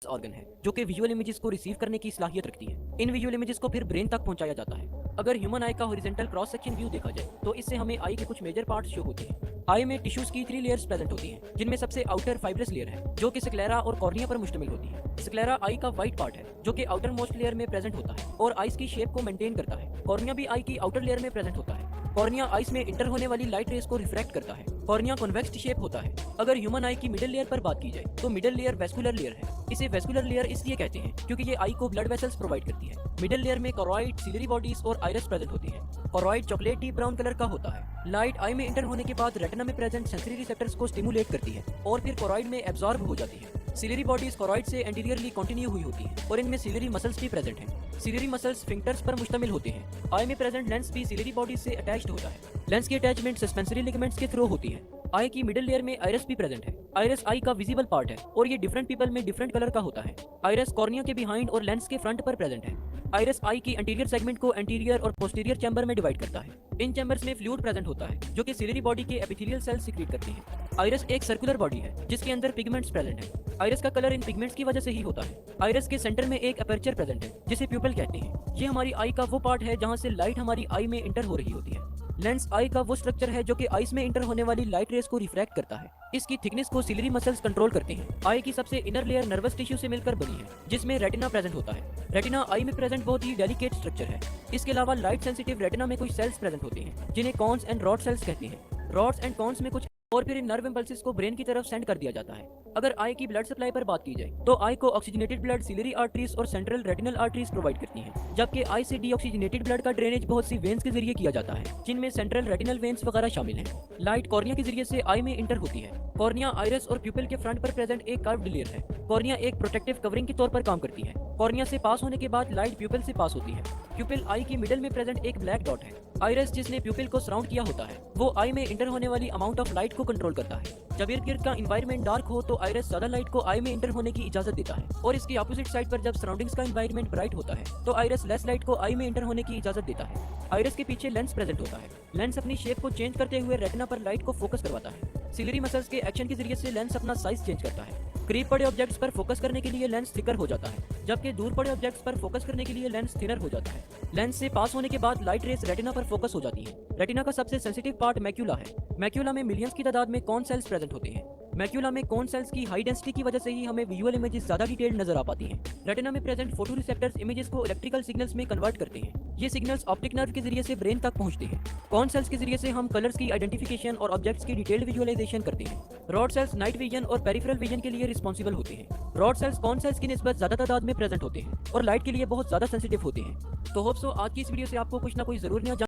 Organ है जो कि विजुअल इमेजेस को रिसीव करने की सलाहियत रखती है। इन विजुअल इमेजेस को फिर ब्रेन तक पहुंचाया जाता है। अगर ह्यूमन आई का हॉरिजॉन्टल क्रॉस सेक्शन व्यू देखा जाए तो इससे हमें आई के कुछ मेजर पार्ट्स शो होते हैं। आई में टिश्यूज की 3 लेयर्स प्रेजेंट होती हैं, जिनमें सबसे आउटर फाइब्रस लेयर है जो कि स्क्लेरा और कॉर्निया पर मुश्तमिल होती है। स्क्लेरा आई का व्हाइट पार्ट है जो कि आउटर मोस्ट लेयर में प्रेजेंट होता है और आइस की शेप को मेंटेन करता है। कॉर्निया भी आई की आउटर लेयर में प्रेजेंट होता है। कॉर्निया आइस में इंटर होने वाली लाइट रेस को रिफ्रैक्ट करता है। कॉर्निया कॉन्वेक्स शेप होता है। अगर ह्यूमन आई की मिडिल लेयर पर बात की जाए तो मिडिल लेयर वेस्कुलर लेयर है। इसे वेस्कुलर लेयर इसलिए कहते हैं क्योंकि ये आई को ब्लड वेसल्स प्रोवाइड करती है। मिडिल लेयर में कोरॉइड, सिलरी बॉडीज और आइरिस प्रेजेंट होती है। कोरॉइड चॉकलेटी ब्राउन कलर का होता है। लाइट आई में इंटर होने के बाद रेटिना में प्रेजेंट सेंसरी रिसेप्टर्स को स्टिमुलेट करती है और फिर कोरॉइड में एब्जॉर्ब हो जाती है। सिलरी बॉडीज कोरॉइड से एंटीरियरली कंटिन्यू हुई होती है और इनमें सिलरी मसल्स भी प्रेजेंट हैं। सिलरी मसल्स स्फिंक्टर्स पर मुश्तमिल होते हैं। आई में प्रेजेंट लेंस भी सिलरी बॉडीज से अटैच्ड होता है। लेंस की अटैचमेंट सस्पेंसरी लिगामेंट्स के थ्रू होती है। आई की मिडिल लेयर में आइरिस भी प्रेजेंट है। आइरिस आई का विजिबल पार्ट है और ये डिफरेंट पीपल में डिफरेंट कलर का होता है। आइरिस कॉर्निया के बिहाइंड और लेंस के फ्रंट पर प्रेजेंट है। आइरिस आई की एंटीरियर सेगमेंट को एंटीरियर और पोस्टीरियर चैम्बर में डिवाइड करता है। इन चैम्बर्स में फ्लूइड प्रेजेंट होता है जो कि सिलरी बॉडी के एपिथेलियल सेल्स सीक्रेट करते हैं। आइरिस एक सर्कुलर बॉडी है जिसके अंदर पिगमेंट्स प्रेजेंट है। आइरिस का कलर इन पिगमेंट्स की वजह से ही होता है। आइरिस के सेंटर में एक अपर्चर प्रेजेंट है जिसे प्यूपल कहते हैं। ये हमारी आई का वो पार्ट है जहाँ से लाइट हमारी आई में इंटर हो रही होती है। लेंस आई का वो स्ट्रक्चर है जो कि आइस में इंटर होने वाली लाइट रेस को रिफ्रैक्ट करता है। इसकी थिकनेस को सिलरी मसल्स कंट्रोल करते हैं। आई की सबसे इनर लेयर नर्वस टिश्यू से मिलकर बनी है जिसमें रेटिना प्रेजेंट होता है। रेटिना आई में प्रेजेंट बहुत ही डेलिकेट स्ट्रक्चर है। इसके अलावा लाइट सेंसिटिव रेटिना में कुछ सेल्स प्रेजेंट होते हैं जिन्हें कॉन्स एंड रॉड सेल्स कहते हैं। रॉड्स एंड कॉन्स में कुछ और फिर इन नर्व इम्पल्सेस को ब्रेन की तरफ सेंड कर दिया जाता है। अगर आई की ब्लड सप्लाई पर बात की जाए तो आई को ऑक्सीजनेटेड ब्लड सिलरी आर्टरीज और सेंट्रल रेटिनल आर्टरीज प्रोवाइड करती हैं, जबकि आई से डीऑक्सीजनेटेड ब्लड का ड्रेनेज बहुत सी वेन्स के जरिए किया जाता है जिनमें सेंट्रल रेटिनल वेन्स वगैरह शामिल हैं। लाइट कॉर्निया के जरिए से आई में इंटर होती है। कॉर्निया आइरिस और प्यूपिल के फ्रंट पर प्रेजेंट एक कर्व्ड लेयर है। कॉर्निया एक प्रोटेक्टिव कवरिंग के तौर पर काम करती है। कॉर्निया से पास होने के बाद लाइट प्यूपिल से पास होती है। प्यूपिल आई की मिडल में प्रेजेंट एक ब्लैक डॉट है। आइरिस जिसने प्यूपिल को सराउंड किया होता है वो आई में इंटर होने वाली अमाउंट ऑफ लाइट को कंट्रोल करता है। जब इर्द गिर्द का एनवायरनमेंट डार्क हो तो आइरिस ज्यादा लाइट को आई में इंटर होने की इजाजत देता है और इसकी अपोजिट साइड पर जब सराउंडिंग्स का एनवायरनमेंट ब्राइट होता है तो आइरिस लेस लाइट को आई में इंटर होने की इजाजत देता है। आइरिस के पीछे लेंस प्रेजेंट होता है। लेंस अपनी शेप को चेंज करते हुए रेटिना पर लाइट को फोकस करवाता है। सिलरी मसल्स के एक्शन के जरिए से लेंस अपना साइज चेंज करता है। करीब पड़े ऑब्जेक्ट्स पर फोकस करने के लिए लेंस थिकर हो जाता है, जबकि दूर पड़े ऑब्जेक्ट्स पर फोकस करने के लिए लेंस थिनर हो जाता है। लेंस से पास होने के बाद लाइट रेस रेटिना पर फोकस हो जाती है। रेटिना का सबसे सेंसिटिव पार्ट मैक्यूला है। मैक्यूला में मिलियंस की तादाद में कॉन सेल्स प्रेजेंट होते हैं। मैक्यूला में कॉन सेल्स की हाई डेंसिटी की वजह से ही हमें विजुअल इमेजेस ज्यादा डिटेल्ड नजर आ पाती हैं। रेटिना में प्रेजेंट फोटो रिसेप्टर्स इमेजेस को इलेक्ट्रिकल सिग्नल्स में कन्वर्ट करते हैं। ये सिग्नल्स ऑप्टिक नर्व के जरिए से ब्रेन तक पहुंचते हैं। कॉन सेल्स के जरिए से हम कलर्स की आइडेंटिफिकेशन और ऑब्जेक्ट्स की डिटेल्ड विजुअलाइजेशन करते हैं। रॉड सेल्स नाइट विजन और पेरिफेरल विजन के लिए रिस्पॉन्सिबल होते हैं। रॉड सेल्स कॉन सेल्स की निस्बत ज्यादा तादाद में प्रेजेंट होते हैं और लाइट के लिए बहुत ज्यादा सेंसिटिव होते हैं। तो होप सो आज की इस वीडियो से आपको कुछ ना कुछ जरूर नया